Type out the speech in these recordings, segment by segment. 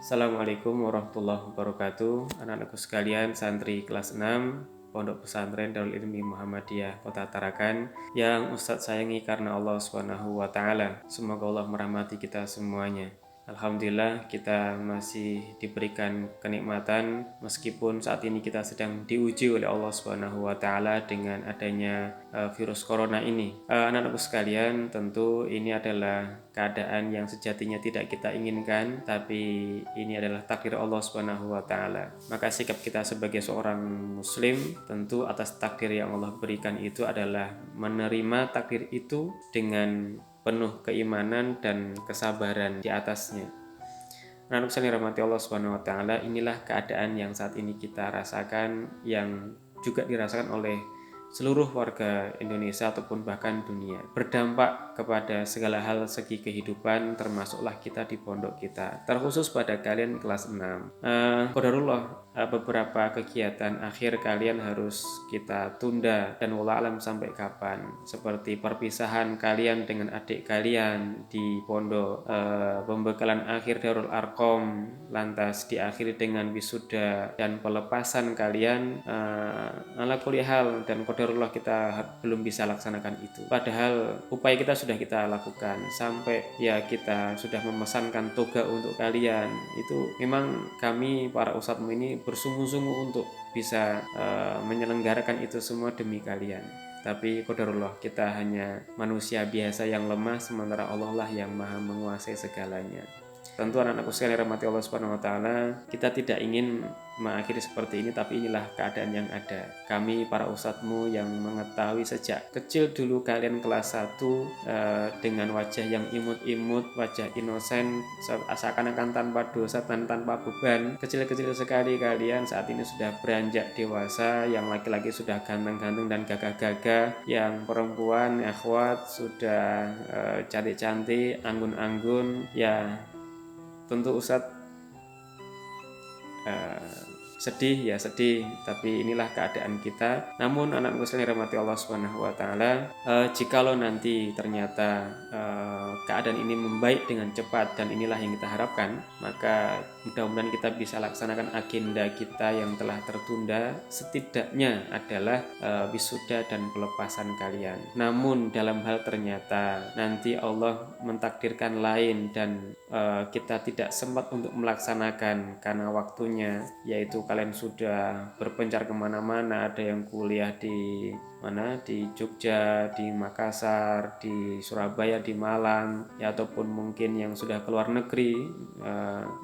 Assalamualaikum warahmatullahi wabarakatuh. Anak-anakku sekalian, santri kelas 6 Pondok Pesantren Darul Ilmi Muhammadiyah Kota Tarakan yang Ustadz sayangi karena Allah Subhanahu wa taala. Semoga Allah merahmati kita semuanya. Alhamdulillah kita masih diberikan kenikmatan meskipun saat ini kita sedang diuji oleh Allah Subhanahu wa taala dengan adanya virus corona ini. Anak-anakku sekalian, tentu ini adalah keadaan yang sejatinya tidak kita inginkan, tapi ini adalah takdir Allah Subhanahu wa taala. Maka sikap kita sebagai seorang muslim tentu atas takdir yang Allah berikan itu adalah menerima takdir itu dengan penuh keimanan dan kesabaran di atasnya. Anak sekalian rahmati Allah Subhanahu wa taala, inilah keadaan yang saat ini kita rasakan, yang juga dirasakan oleh seluruh warga Indonesia ataupun bahkan dunia. Berdampak kepada segala hal segi kehidupan, termasuklah kita di pondok kita. Terkhusus pada kalian kelas 6. Qadarullah, beberapa kegiatan akhir kalian harus kita tunda dan wallahu alam sampai kapan. Seperti perpisahan kalian dengan adik kalian di pondok, pembekalan akhir Darul Arqam, lantas diakhiri dengan wisuda dan pelepasan kalian. Ala kulli hal dan qadarullah kita belum bisa laksanakan itu. Padahal upaya kita sudah kita lakukan, sampai ya kita sudah memesankan toga untuk kalian. Itu memang kami para ustadzmu ini bersungguh-sungguh untuk bisa menyelenggarakan itu semua demi kalian. Tapi qadarullah, kita hanya manusia biasa yang lemah, sementara Allah lah yang maha menguasai segalanya. Tentu anak-anakku sekalian rahmati Allah Subhanahu wa taala, kita tidak ingin mengakhiri seperti ini, tapi inilah keadaan yang ada. Kami para ustadzmu yang mengetahui sejak kecil dulu kalian kelas 1 dengan wajah yang imut-imut, wajah inosen, seakan-akan tanpa dosa dan tanpa beban. Kecil-kecil sekali kalian, saat ini sudah beranjak dewasa, yang laki-laki sudah ganteng-ganteng dan gagah-gagah, yang perempuan akhwat sudah cantik-cantik, anggun-anggun. Ya tentu Ustadz sedih, tapi inilah keadaan kita. Namun anak sekalian rahmati Allah Subhanahu wa taala, jikalau nanti ternyata keadaan ini membaik dengan cepat, dan inilah yang kita harapkan, maka mudah-mudahan kita bisa laksanakan agenda kita yang telah tertunda, setidaknya adalah wisuda dan pelepasan kalian. Namun dalam hal ternyata nanti Allah mentakdirkan lain dan kita tidak sempat untuk melaksanakan karena waktunya, yaitu kalian sudah berpencar kemana-mana, ada yang kuliah di Jogja, di Makassar, di Surabaya, di Malang, ya, ataupun mungkin yang sudah keluar negeri,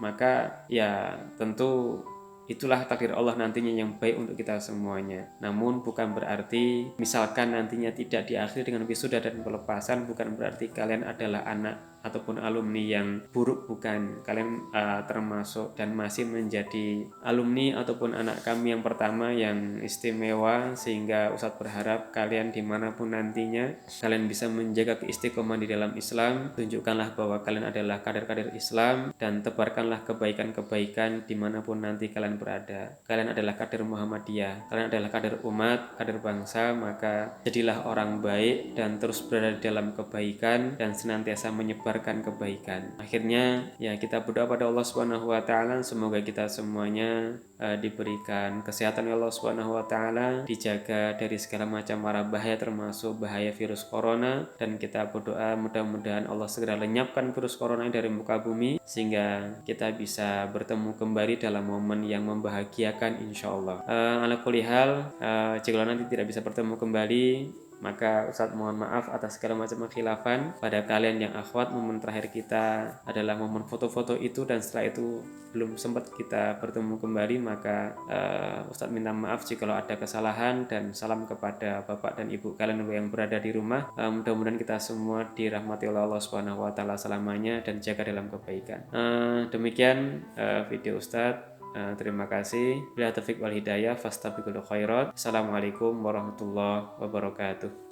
maka ya tentu itulah takdir Allah nantinya yang baik untuk kita semuanya. Namun bukan berarti misalkan nantinya tidak diakhiri dengan wisuda dan pelepasan, bukan berarti kalian adalah anak ataupun alumni yang buruk, bukan. Kalian termasuk dan masih menjadi alumni ataupun anak kami yang pertama yang istimewa, sehingga Ustadz berharap kalian dimanapun nantinya kalian bisa menjaga keistiqomahan di dalam Islam. Tunjukkanlah bahwa kalian adalah kader-kader Islam dan tebarkanlah kebaikan-kebaikan dimanapun nanti kalian berada. Kalian adalah kader Muhammadiyah, kalian adalah kader umat, kader bangsa, maka jadilah orang baik dan terus berada di dalam kebaikan dan senantiasa menyebarkan kebaikan. Akhirnya ya kita berdoa pada Allah Subhanahu wa taala, semoga kita semuanya diberikan kesehatan oleh Allah Subhanahu wa taala, dijaga dari segala macam mara bahaya termasuk bahaya virus corona, dan kita berdoa mudah-mudahan Allah segera lenyapkan virus corona dari muka bumi sehingga kita bisa bertemu kembali dalam momen yang membahagiakan insyaallah. Ala kulli hal, jika nanti tidak bisa bertemu kembali, maka Ustadz mohon maaf atas segala macam kekhilafan. Pada kalian yang akhwat, momen terakhir kita adalah momen foto-foto itu, dan setelah itu belum sempat kita bertemu kembali, maka Ustadz minta maaf jika ada kesalahan, dan salam kepada bapak dan ibu kalian yang berada di rumah. Mudah-mudahan kita semua dirahmati oleh Allah Subhanahu wa taala selamanya dan jaga dalam kebaikan. Demikian video Ustadz. Terima kasih. Bila taufiq wal hidayah, fastabiqul khairat. Assalamualaikum warahmatullahi wabarakatuh.